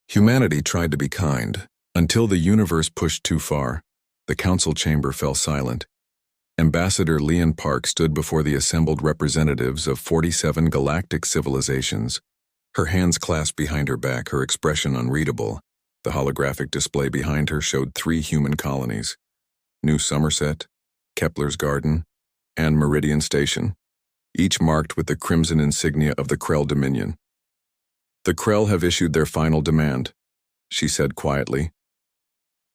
Humanity tried to be kind, until the universe pushed too far. The council chamber fell silent. Ambassador Leon Park stood before the assembled representatives of 47 galactic civilizations. Her hands clasped behind her back, her expression unreadable. The holographic display behind her showed 3 human colonies: New Somerset, Kepler's Garden, and Meridian Station, each marked with the crimson insignia of the Krell Dominion. "The Krell have issued their final demand," she said quietly.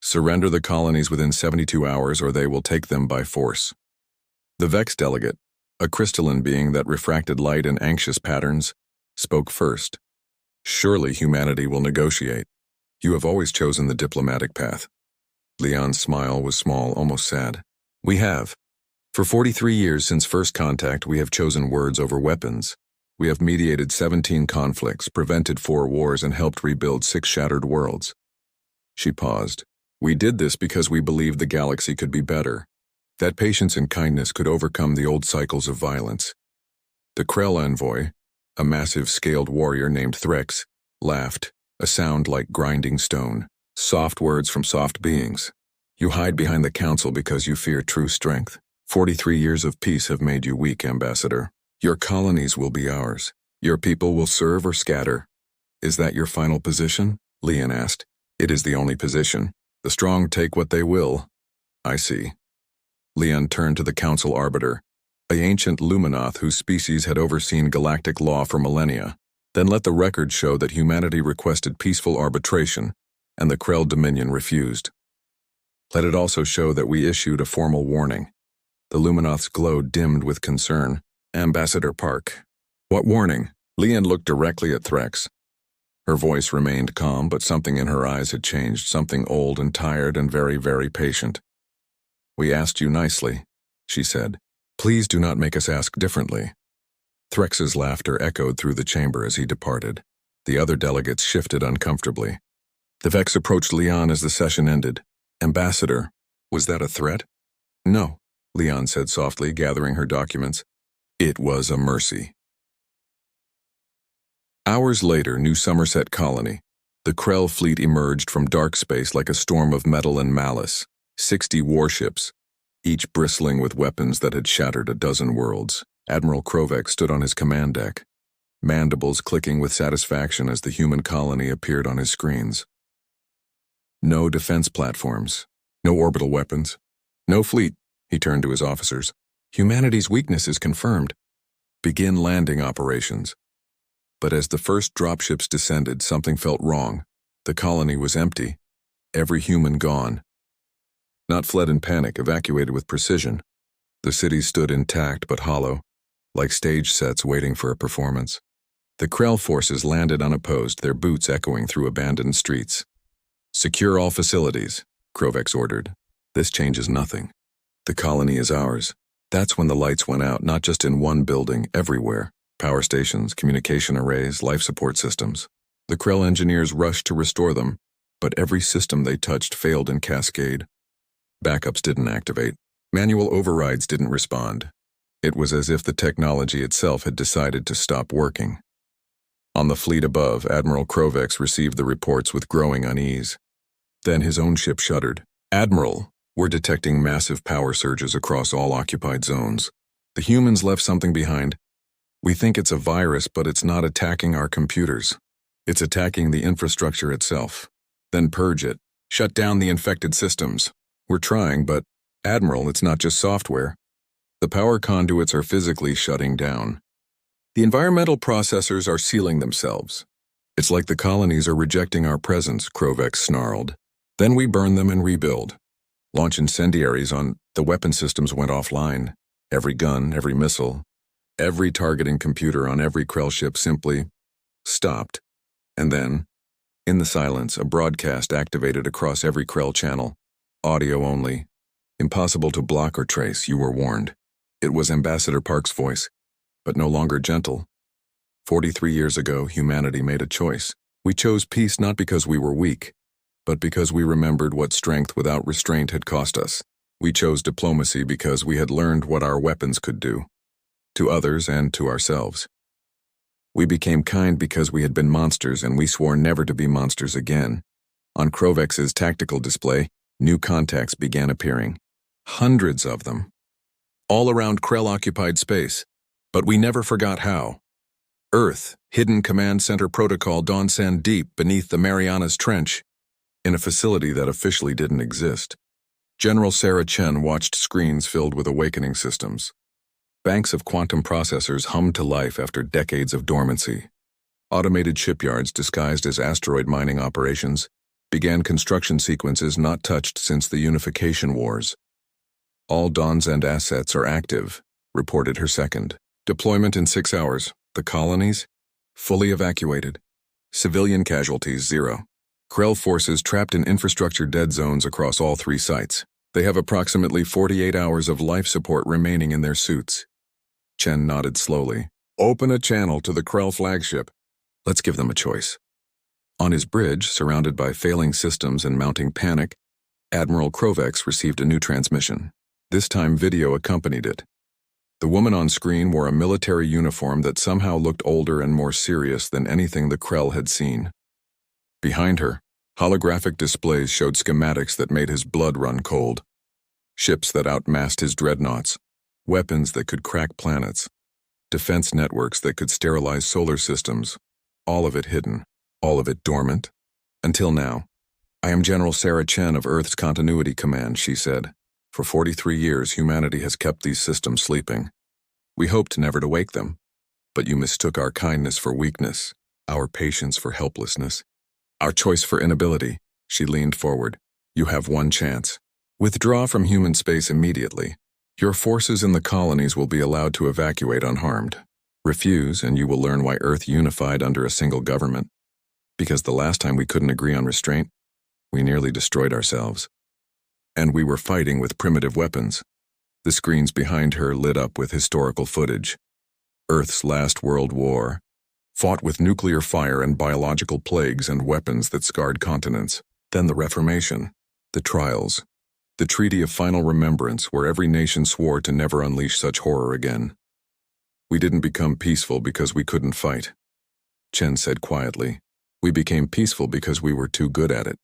"Surrender the colonies within 72 hours or they will take them by force." The Vex delegate, a crystalline being that refracted light in anxious patterns, spoke first. "Surely humanity will negotiate. You have always chosen the diplomatic path." Leon's smile was small, almost sad. "We have. For 43 years since first contact, we have chosen words over weapons. We have mediated 17 conflicts, prevented 4 wars, and helped rebuild 6 shattered worlds." She paused. "We did this because we believed the galaxy could be better, that patience and kindness could overcome the old cycles of violence." The Krell envoy, a massive scaled warrior named Threx, laughed, a sound like grinding stone. "Soft words from soft beings. You hide behind the council because you fear true strength. 43 years of peace have made you weak, Ambassador. Your colonies will be ours. Your people will serve or scatter." "Is that your final position?" Leon asked. "It is the only position. The strong take what they will." "I see." Leon turned to the council arbiter, an ancient Luminoth whose species had overseen galactic law for millennia. "Then let the record show that humanity requested peaceful arbitration, and the Krell Dominion refused. Let it also show that we issued a formal warning." The Luminoth's glow dimmed with concern. "Ambassador Park." "What warning?" Leon looked directly at Threx. Her voice remained calm, but something in her eyes had changed, something old and tired and very, very patient. "We asked you nicely," she said. "Please do not make us ask differently." Threx's laughter echoed through the chamber as he departed. The other delegates shifted uncomfortably. The Vex approached Leon as the session ended. "Ambassador, was that a threat?" "No," Leon said softly, gathering her documents. "It was a mercy." Hours later, New Somerset Colony. The Krell fleet emerged from dark space like a storm of metal and malice. 60 warships, each bristling with weapons that had shattered a dozen worlds. Admiral Krovex stood on his command deck, mandibles clicking with satisfaction as the human colony appeared on his screens. No defense platforms, no orbital weapons, no fleet. He turned to his officers. "Humanity's weakness is confirmed. Begin landing operations." But as the first dropships descended, something felt wrong. The colony was empty, every human gone. Not fled in panic, evacuated with precision. The city stood intact but hollow, like stage sets waiting for a performance. The Krell forces landed unopposed, their boots echoing through abandoned streets. "Secure all facilities," Krovex ordered. "This changes nothing. The colony is ours." That's when the lights went out, not just in one building, everywhere. Power stations, communication arrays, life support systems. The Krell engineers rushed to restore them, but every system they touched failed in cascade. Backups didn't activate. Manual overrides didn't respond. It was as if the technology itself had decided to stop working. On the fleet above, Admiral Krovex received the reports with growing unease. Then his own ship shuddered. "Admiral, we're detecting massive power surges across all occupied zones. The humans left something behind. We think it's a virus, but it's not attacking our computers. It's attacking the infrastructure itself. Then purge it. Shut down the infected systems. We're trying, but, Admiral, it's not just software. The power conduits are physically shutting down. The environmental processors are sealing themselves. It's like the colonies are rejecting our presence," Krovex snarled. "Then we burn them and rebuild. Launch incendiaries on..." The weapon systems went offline. Every gun, every missile, every targeting computer on every Krell ship simply stopped. And then, in the silence, a broadcast activated across every Krell channel. Audio only. Impossible to block or trace, you were warned. It was Ambassador Park's voice, but no longer gentle. 43 years ago, humanity made a choice. We chose peace not because we were weak, but because we remembered what strength without restraint had cost us. We chose diplomacy because we had learned what our weapons could do, to others and to ourselves. We became kind because we had been monsters and we swore never to be monsters again. On Krovex's tactical display, new contacts began appearing. Hundreds of them. All around Krell-occupied space. But we never forgot how. Earth, hidden command center protocol Dawn deep beneath the Marianas Trench, in a facility that officially didn't exist. General Sarah Chen watched screens filled with awakening systems. Banks of quantum processors hummed to life after decades of dormancy. Automated shipyards disguised as asteroid mining operations began construction sequences not touched since the Unification Wars. All Dawn's End assets are active, reported her second. Deployment in 6 hours. The colonies? Fully evacuated. Civilian casualties 0. Krell forces trapped in infrastructure dead zones across all 3 sites. They have approximately 48 hours of life support remaining in their suits. Chen nodded slowly. Open a channel to the Krell flagship. Let's give them a choice. On his bridge, surrounded by failing systems and mounting panic, Admiral Krovex received a new transmission. This time video accompanied it. The woman on screen wore a military uniform that somehow looked older and more serious than anything the Krell had seen. Behind her, holographic displays showed schematics that made his blood run cold. Ships that outmassed his dreadnoughts, weapons that could crack planets, defense networks that could sterilize solar systems, all of it hidden, all of it dormant. Until now. I am General Sarah Chen of Earth's Continuity Command, she said. For 43 years, humanity has kept these systems sleeping. We hoped never to wake them, but you mistook our kindness for weakness, our patience for helplessness, our choice for inability. She leaned forward. You have one chance. Withdraw from human space immediately. Your forces in the colonies will be allowed to evacuate unharmed. Refuse, and you will learn why Earth unified under a single government. Because the last time we couldn't agree on restraint, we nearly destroyed ourselves. And we were fighting with primitive weapons. The screens behind her lit up with historical footage. Earth's last world war, fought with nuclear fire and biological plagues and weapons that scarred continents. Then the Reformation, the trials, the Treaty of Final Remembrance where every nation swore to never unleash such horror again. We didn't become peaceful because we couldn't fight, Chen said quietly. We became peaceful because we were too good at it.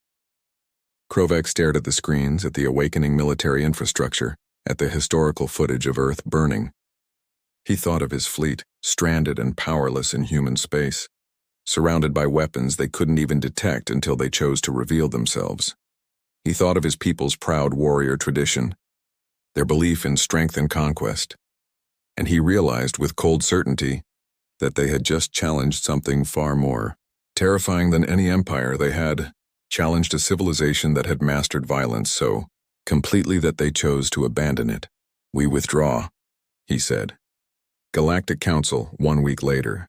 Krovex stared at the screens, at the awakening military infrastructure, at the historical footage of Earth burning. He thought of his fleet, stranded and powerless in human space, surrounded by weapons they couldn't even detect until they chose to reveal themselves. He thought of his people's proud warrior tradition, their belief in strength and conquest, and he realized with cold certainty that they had just challenged something far more terrifying than any empire they had, challenged a civilization that had mastered violence so completely that they chose to abandon it. We withdraw, he said. Galactic Council, 1 week later.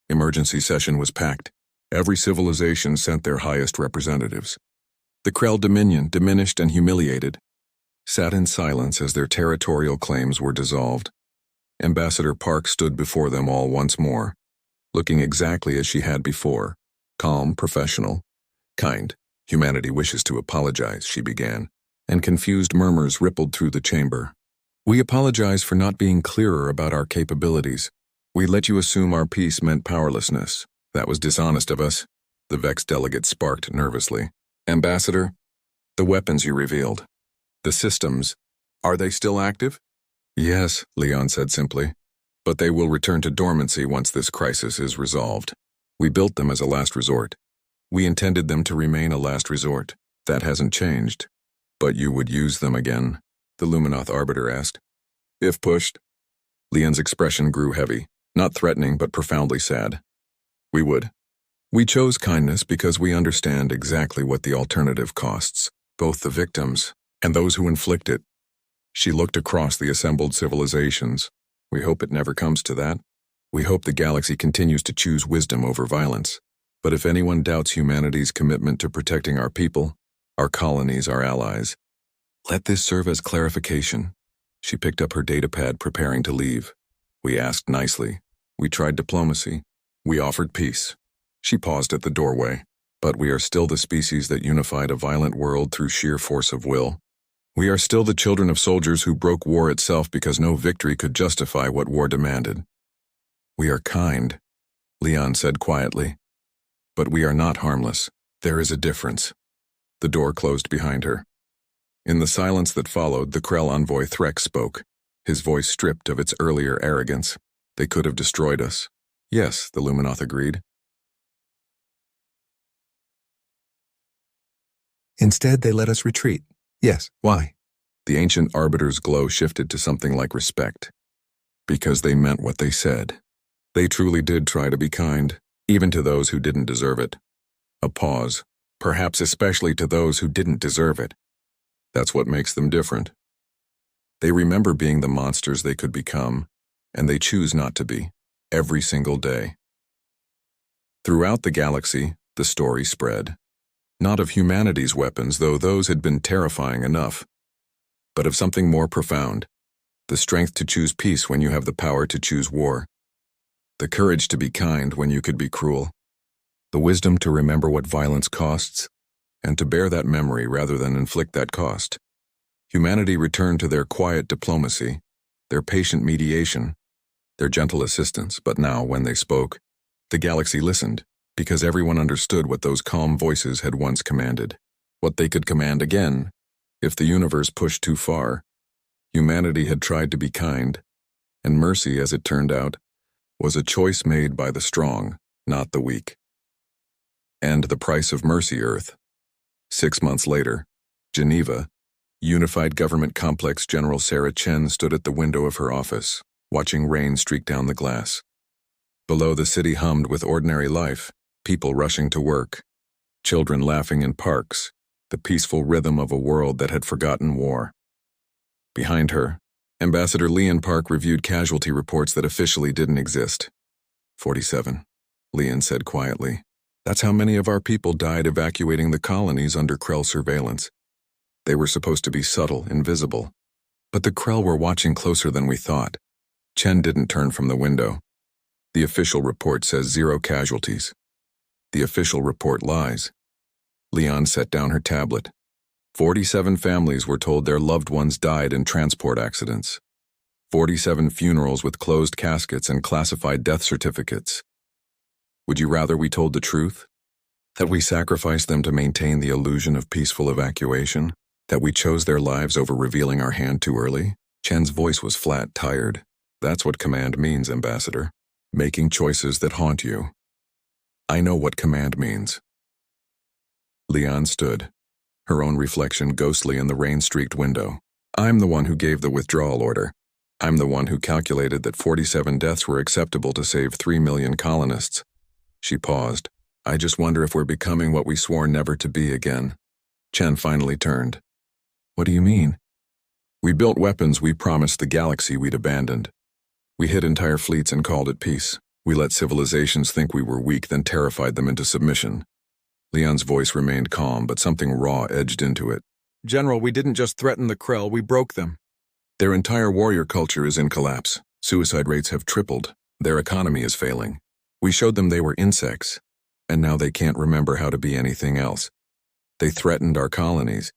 Emergency session was packed. Every civilization sent their highest representatives. The Krell Dominion, diminished and humiliated, sat in silence as their territorial claims were dissolved. Ambassador Park stood before them all once more, looking exactly as she had before, calm, professional, kind. Humanity wishes to apologize, she began, and confused murmurs rippled through the chamber. We apologize for not being clearer about our capabilities. We let you assume our peace meant powerlessness. That was dishonest of us, the vexed delegate sparked nervously. Ambassador, the weapons you revealed, the systems, are they still active? Yes, Leon said simply, but they will return to dormancy once this crisis is resolved. We built them as a last resort. We intended them to remain a last resort. That hasn't changed. But you would use them again? The Luminoth Arbiter asked. If pushed. Leon's expression grew heavy, not threatening but profoundly sad. We would. We chose kindness because we understand exactly what the alternative costs, both the victims and those who inflict it. She looked across the assembled civilizations. We hope it never comes to that. We hope the galaxy continues to choose wisdom over violence. But if anyone doubts humanity's commitment to protecting our people, our colonies, our allies, let this serve as clarification. She picked up her datapad, preparing to leave. We asked nicely. We tried diplomacy. We offered peace. She paused at the doorway. But we are still the species that unified a violent world through sheer force of will. We are still the children of soldiers who broke war itself because no victory could justify what war demanded. We are kind. Leon said quietly. But we are not harmless. There is a difference. The door closed behind her. In the silence that followed, the Krell envoy Threk spoke, his voice stripped of its earlier arrogance. They could have destroyed us. Yes, the Luminoth agreed. Instead, they let us retreat. Yes, why? The ancient arbiter's glow shifted to something like respect. Because they meant what they said. They truly did try to be kind, even to those who didn't deserve it. A pause, perhaps especially to those who didn't deserve it. That's what makes them different. They remember being the monsters they could become, and they choose not to be, every single day. Throughout the galaxy, the story spread. Not of humanity's weapons, though those had been terrifying enough, but of something more profound. The strength to choose peace when you have the power to choose war. The courage to be kind when you could be cruel. The wisdom to remember what violence costs, and to bear that memory rather than inflict that cost. Humanity returned to their quiet diplomacy, their patient mediation, their gentle assistance, but now, when they spoke, the galaxy listened, because everyone understood what those calm voices had once commanded, what they could command again, if the universe pushed too far. Humanity had tried to be kind, and mercy, as it turned out, was a choice made by the strong, not the weak. And the price of mercy, Earth. 6 months later, Geneva, Unified Government Complex General Sarah Chen stood at the window of her office, watching rain streak down the glass. Below, the city hummed with ordinary life, people rushing to work, children laughing in parks, the peaceful rhythm of a world that had forgotten war. Behind her, Ambassador Leon Park reviewed casualty reports that officially didn't exist. 47, Leon said quietly. That's how many of our people died evacuating the colonies under Krell surveillance. They were supposed to be subtle, invisible. But the Krell were watching closer than we thought. Chen didn't turn from the window. The official report says 0 casualties. The official report lies. Leon set down her tablet. 47 families were told their loved ones died in transport accidents. 47 funerals with closed caskets and classified death certificates. Would you rather we told the truth? That we sacrificed them to maintain the illusion of peaceful evacuation? That we chose their lives over revealing our hand too early? Chen's voice was flat, tired. That's what command means, Ambassador. Making choices that haunt you. I know what command means. Leon stood, her own reflection ghostly in the rain-streaked window. I'm the one who gave the withdrawal order. I'm the one who calculated that 47 deaths were acceptable to save 3 million colonists. She paused. I just wonder if we're becoming what we swore never to be again. Chen finally turned. What do you mean? We built weapons we promised the galaxy we'd abandoned. We hid entire fleets and called it peace. We let civilizations think we were weak, then terrified them into submission. Leon's voice remained calm, but something raw edged into it. General, we didn't just threaten the Krell, we broke them. Their entire warrior culture is in collapse. Suicide rates have tripled. Their economy is failing. We showed them they were insects, and now they can't remember how to be anything else. They threatened our colonies,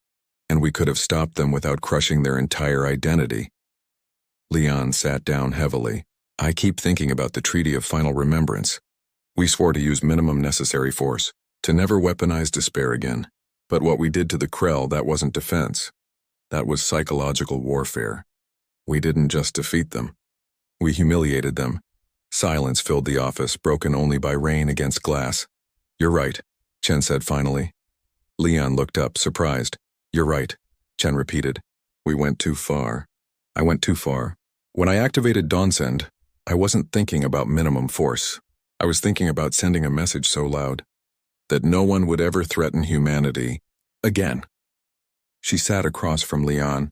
and we could have stopped them without crushing their entire identity. Leon sat down heavily. I keep thinking about the Treaty of Final Remembrance. We swore to use minimum necessary force, to never weaponize despair again. But what we did to the Krell, that wasn't defense. That was psychological warfare. We didn't just defeat them. We humiliated them. Silence filled the office, broken only by rain against glass. You're right, Chen said finally. Leon looked up, surprised. You're right, Chen repeated. We went too far. I went too far. When I activated Dawnsend, I wasn't thinking about minimum force. I was thinking about sending a message so loud that no one would ever threaten humanity again. She sat across from Leon.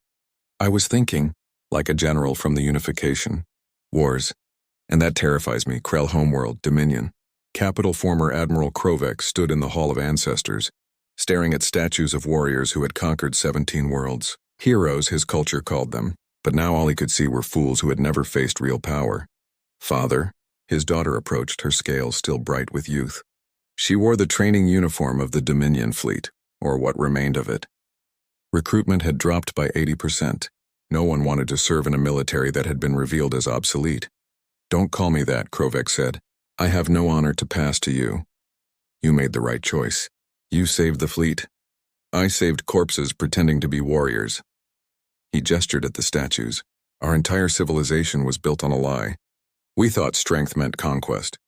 I was thinking, like a general from the Unification, Wars, and that terrifies me, Krell homeworld, Dominion. Capital former Admiral Krovek stood in the Hall of Ancestors, staring at statues of warriors who had conquered 17 worlds. Heroes, his culture called them, but now all he could see were fools who had never faced real power. Father, his daughter approached, her scales still bright with youth. She wore the training uniform of the Dominion fleet, or what remained of it. Recruitment had dropped by 80%. No one wanted to serve in a military that had been revealed as obsolete. Don't call me that, Krovek said. I have no honor to pass to you. You made the right choice. You saved the fleet. I saved corpses pretending to be warriors. He gestured at the statues. Our entire civilization was built on a lie. We thought strength meant conquest.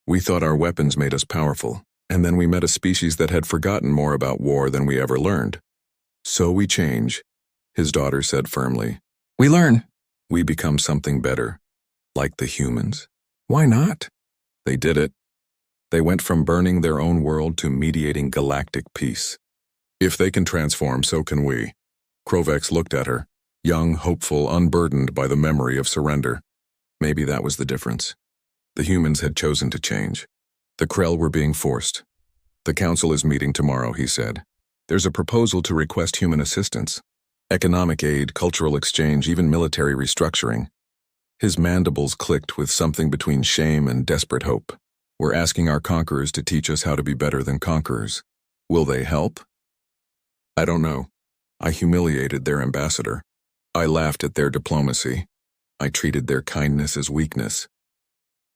We thought our weapons made us powerful, and then we met a species that had forgotten more about war than we ever learned. So we change, his daughter said firmly. We learn. We become something better, like the humans. Why not? They did it. They went from burning their own world to mediating galactic peace. If they can transform, so can we. Krovex looked at her, young, hopeful, unburdened by the memory of surrender. Maybe that was the difference. The humans had chosen to change. The Krell were being forced. The council is meeting tomorrow, he said. There's a proposal to request human assistance. Economic aid, cultural exchange, even military restructuring. His mandibles clicked with something between shame and desperate hope. We're asking our conquerors to teach us how to be better than conquerors. Will they help? I don't know. I humiliated their ambassador. I laughed at their diplomacy. I treated their kindness as weakness.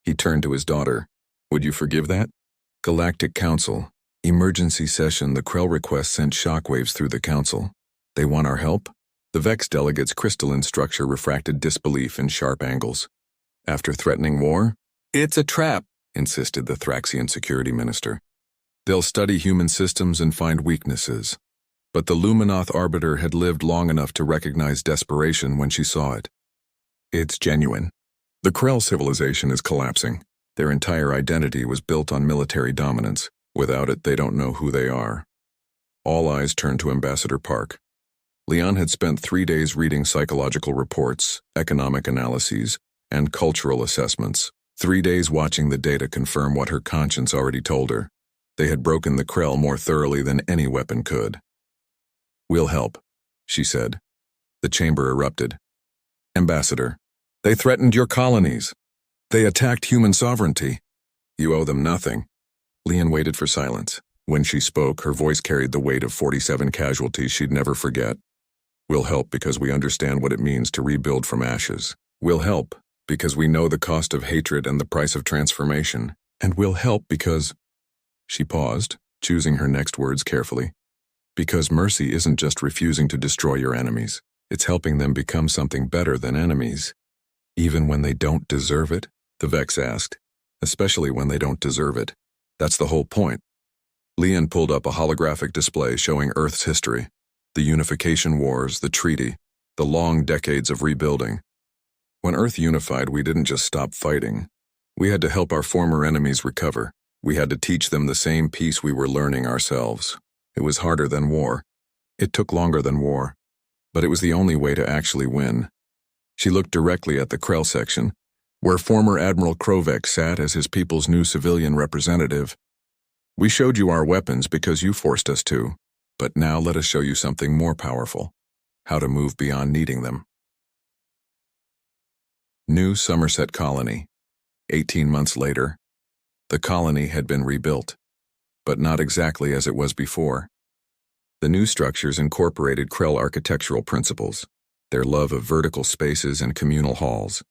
He turned to his daughter. Would you forgive that? Galactic Council. Emergency session. The Krell request sent shockwaves through the council. They want our help? The Vex delegate's crystalline structure refracted disbelief in sharp angles. After threatening war? It's a trap, insisted the Thraxian security minister. They'll study human systems and find weaknesses. But the Luminoth arbiter had lived long enough to recognize desperation when she saw it. It's genuine. The Krell civilization is collapsing. Their entire identity was built on military dominance. Without it, they don't know who they are. All eyes turned to Ambassador Park. Leon had spent 3 days reading psychological reports, economic analyses, and cultural assessments. 3 days watching the data confirm what her conscience already told her. They had broken the Krell more thoroughly than any weapon could. We'll help, she said. The chamber erupted. Ambassador, they threatened your colonies. They attacked human sovereignty. You owe them nothing. Leon waited for silence. When she spoke, her voice carried the weight of 47 casualties she'd never forget. We'll help because we understand what it means to rebuild from ashes. We'll help because we know the cost of hatred and the price of transformation. And we'll help because... She paused, choosing her next words carefully. Because mercy isn't just refusing to destroy your enemies. It's helping them become something better than enemies. Even when they don't deserve it? The Vex asked. Especially when they don't deserve it. That's the whole point. Leon pulled up a holographic display showing Earth's history. The unification wars, the treaty, the long decades of rebuilding. When Earth unified, we didn't just stop fighting. We had to help our former enemies recover. We had to teach them the same peace we were learning ourselves. It was harder than war. It took longer than war. But it was the only way to actually win. She looked directly at the Krell section, where former Admiral Krovex sat as his people's new civilian representative. We showed you our weapons because you forced us to, but now let us show you something more powerful, how to move beyond needing them. New Somerset Colony. 18 months later, the colony had been rebuilt, but not exactly as it was before. The new structures incorporated Krell architectural principles, their love of vertical spaces and communal halls.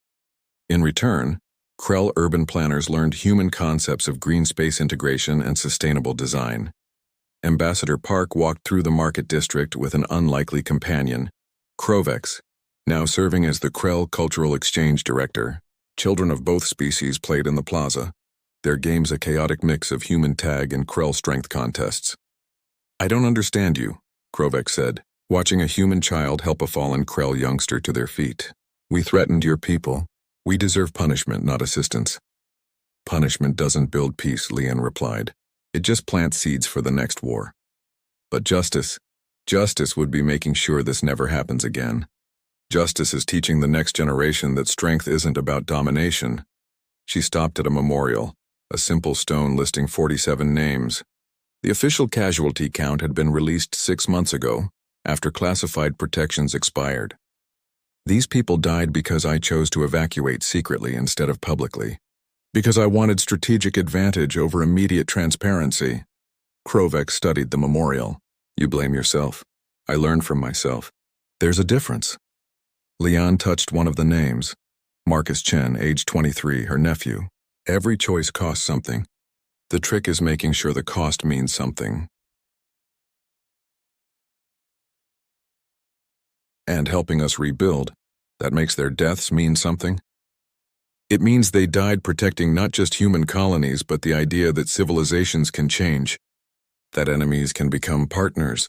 In return, Krell urban planners learned human concepts of green space integration and sustainable design. Ambassador Park walked through the market district with an unlikely companion, Krovex, now serving as the Krell Cultural Exchange Director. Children of both species played in the plaza, their games a chaotic mix of human tag and Krell strength contests. I don't understand you, Krovex said, watching a human child help a fallen Krell youngster to their feet. We threatened your people. We deserve punishment, not assistance. Punishment doesn't build peace, Leon replied. It just plants seeds for the next war. But justice would be making sure this never happens again. Justice is teaching the next generation that strength isn't about domination. She stopped at a memorial, a simple stone listing 47 names. The official casualty count had been released 6 months ago, after classified protections expired. These people died because I chose to evacuate secretly instead of publicly. Because I wanted strategic advantage over immediate transparency. Krovex studied the memorial. You blame yourself. I learned from myself. There's a difference. Leon touched one of the names. Marcus Chen, age 23, her nephew. Every choice costs something. The trick is making sure the cost means something. And helping us rebuild. That makes their deaths mean something. It means they died protecting not just human colonies, but the idea that civilizations can change, that enemies can become partners.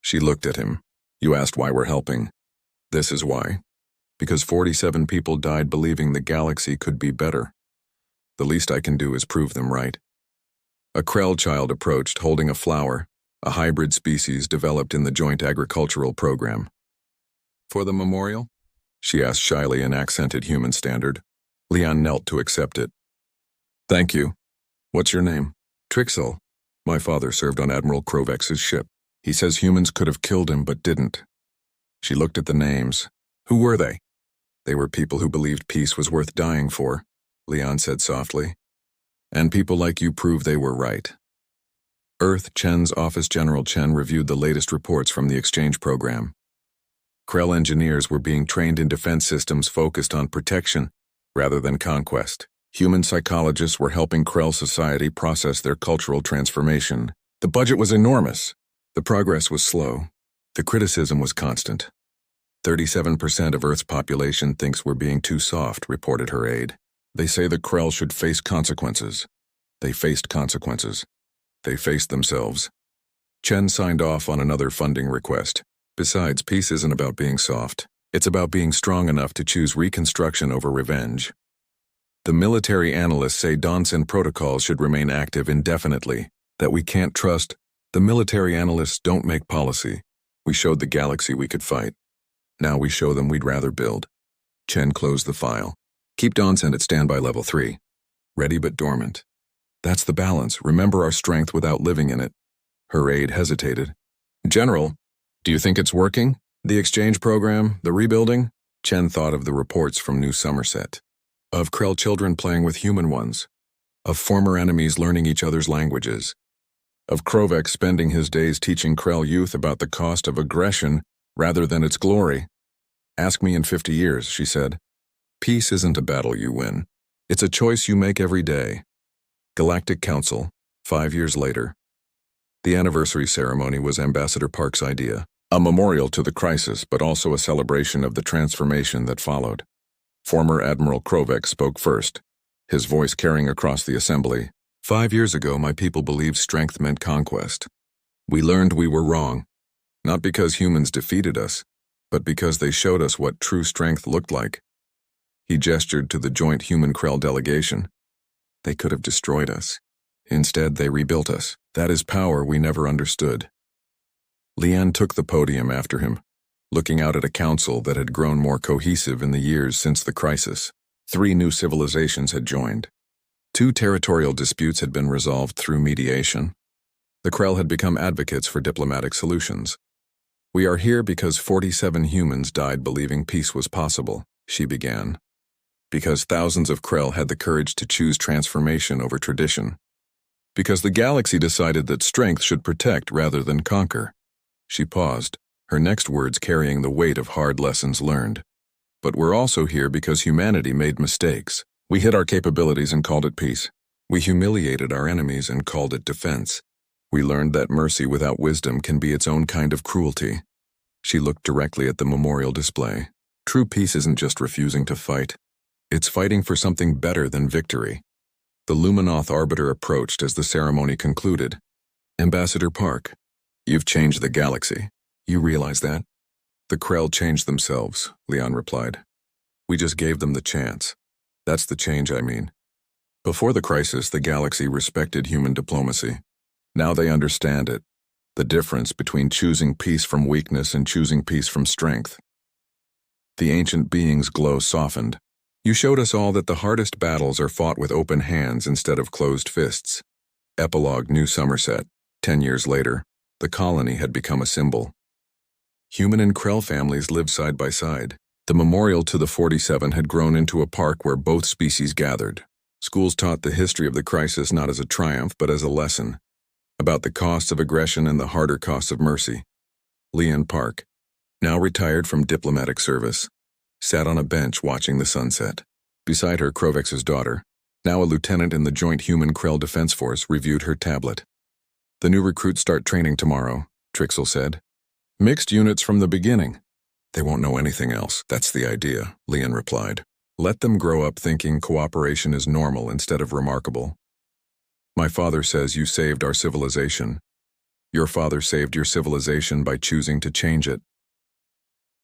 She looked at him. You asked why we're helping. This is why. Because 47 people died believing the galaxy could be better. The least I can do is prove them right. A Krell child approached, holding a flower, a hybrid species developed in the Joint Agricultural Program. For the memorial? She asked shyly in accented human standard. Leon knelt to accept it. Thank you. What's your name? Trixel. My father served on Admiral Krovex's ship. He says humans could have killed him but didn't. She looked at the names. Who were they? They were people who believed peace was worth dying for, Leon said softly. And people like you prove they were right. Earth Chen's office General Chen reviewed the latest reports from the exchange program. Krell engineers were being trained in defense systems focused on protection rather than conquest. Human psychologists were helping Krell society process their cultural transformation. The budget was enormous. The progress was slow. The criticism was constant. 37% of Earth's population thinks we're being too soft, reported her aide. They say the Krell should face consequences. They faced consequences. They faced themselves. Chen signed off on another funding request. Besides, peace isn't about being soft. It's about being strong enough to choose reconstruction over revenge. The military analysts say Donson protocols should remain active indefinitely, that we can't trust. The military analysts don't make policy. We showed the galaxy we could fight. Now we show them we'd rather build. Chen closed the file. Keep Donson at standby level 3. Ready but dormant. That's the balance. Remember our strength without living in it. Her aide hesitated. General, do you think it's working? The exchange program, the rebuilding? Chen thought of the reports from New Somerset. Of Krell children playing with human ones. Of former enemies learning each other's languages. Of Krovex spending his days teaching Krell youth about the cost of aggression rather than its glory. Ask me in 50 years, she said. Peace isn't a battle you win. It's a choice you make every day. Galactic Council, 5 years later. The anniversary ceremony was Ambassador Park's idea. A memorial to the crisis, but also a celebration of the transformation that followed. Former Admiral Krovex spoke first, his voice carrying across the assembly. 5 years ago, my people believed strength meant conquest. We learned we were wrong, not because humans defeated us, but because they showed us what true strength looked like. He gestured to the joint human-Krell delegation. They could have destroyed us. Instead, they rebuilt us. That is power we never understood. Leanne took the podium after him, looking out at a council that had grown more cohesive in the years since the crisis. 3 new civilizations had joined. 2 territorial disputes had been resolved through mediation. The Krell had become advocates for diplomatic solutions. We are here because 47 humans died believing peace was possible, she began. Because thousands of Krell had the courage to choose transformation over tradition. Because the galaxy decided that strength should protect rather than conquer. She paused, her next words carrying the weight of hard lessons learned. But we're also here because humanity made mistakes. We hid our capabilities and called it peace. We humiliated our enemies and called it defense. We learned that mercy without wisdom can be its own kind of cruelty. She looked directly at the memorial display. True peace isn't just refusing to fight. It's fighting for something better than victory. The Luminoth Arbiter approached as the ceremony concluded. Ambassador Park, you've changed the galaxy. You realize that? The Krell changed themselves, Leon replied. We just gave them the chance. That's the change I mean. Before the crisis, the galaxy respected human diplomacy. Now they understand it. The difference between choosing peace from weakness and choosing peace from strength. The ancient being's glow softened. You showed us all that the hardest battles are fought with open hands instead of closed fists. Epilogue New Somerset. 10 years later, the colony had become a symbol. Human and Krell families lived side by side. The memorial to the 47 had grown into a park where both species gathered. Schools taught the history of the crisis not as a triumph but as a lesson, about the costs of aggression and the harder costs of mercy. Leon Park, now retired from diplomatic service, sat on a bench watching the sunset. Beside her, Krovex's daughter, Now a lieutenant in the Joint Human-Krell Defense Force reviewed her tablet. The new recruits start training tomorrow, Trixel said. Mixed units from the beginning. They won't know anything else, that's the idea, Leon replied. Let them grow up thinking cooperation is normal instead of remarkable. My father says you saved our civilization. Your father saved your civilization by choosing to change it.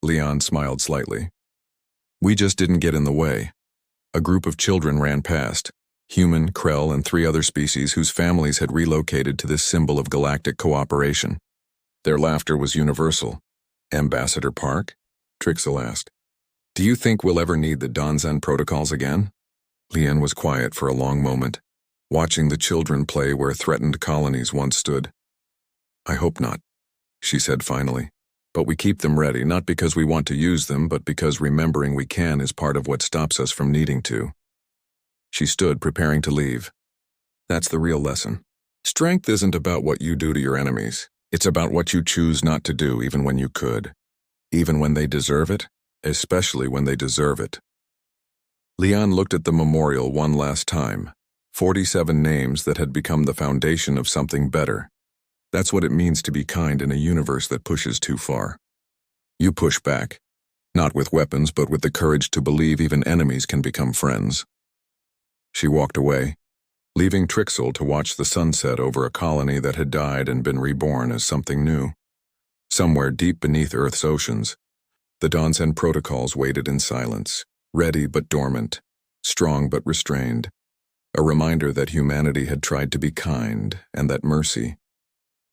Leon smiled slightly. We just didn't get in the way. A group of children ran past, human, Krell, and 3 other species whose families had relocated to this symbol of galactic cooperation. Their laughter was universal. Ambassador Park? Trixel asked. Do you think we'll ever need the Donzan protocols again? Leon was quiet for a long moment, watching the children play where threatened colonies once stood. I hope not, she said finally. But we keep them ready, not because we want to use them, but because remembering we can is part of what stops us from needing to. She stood, preparing to leave. That's the real lesson. Strength isn't about what you do to your enemies. It's about what you choose not to do even when you could. Even when they deserve it, especially when they deserve it. Leon looked at the memorial one last time. 47 names that had become the foundation of something better. That's what it means to be kind in a universe that pushes too far. You push back, not with weapons, but with the courage to believe even enemies can become friends. She walked away, leaving Trixel to watch the sunset over a colony that had died and been reborn as something new. Somewhere deep beneath Earth's oceans, the Donzan protocols waited in silence, ready but dormant, strong but restrained, a reminder that humanity had tried to be kind and that mercy,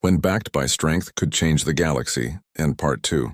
when backed by strength, could change the galaxy. And Part 2.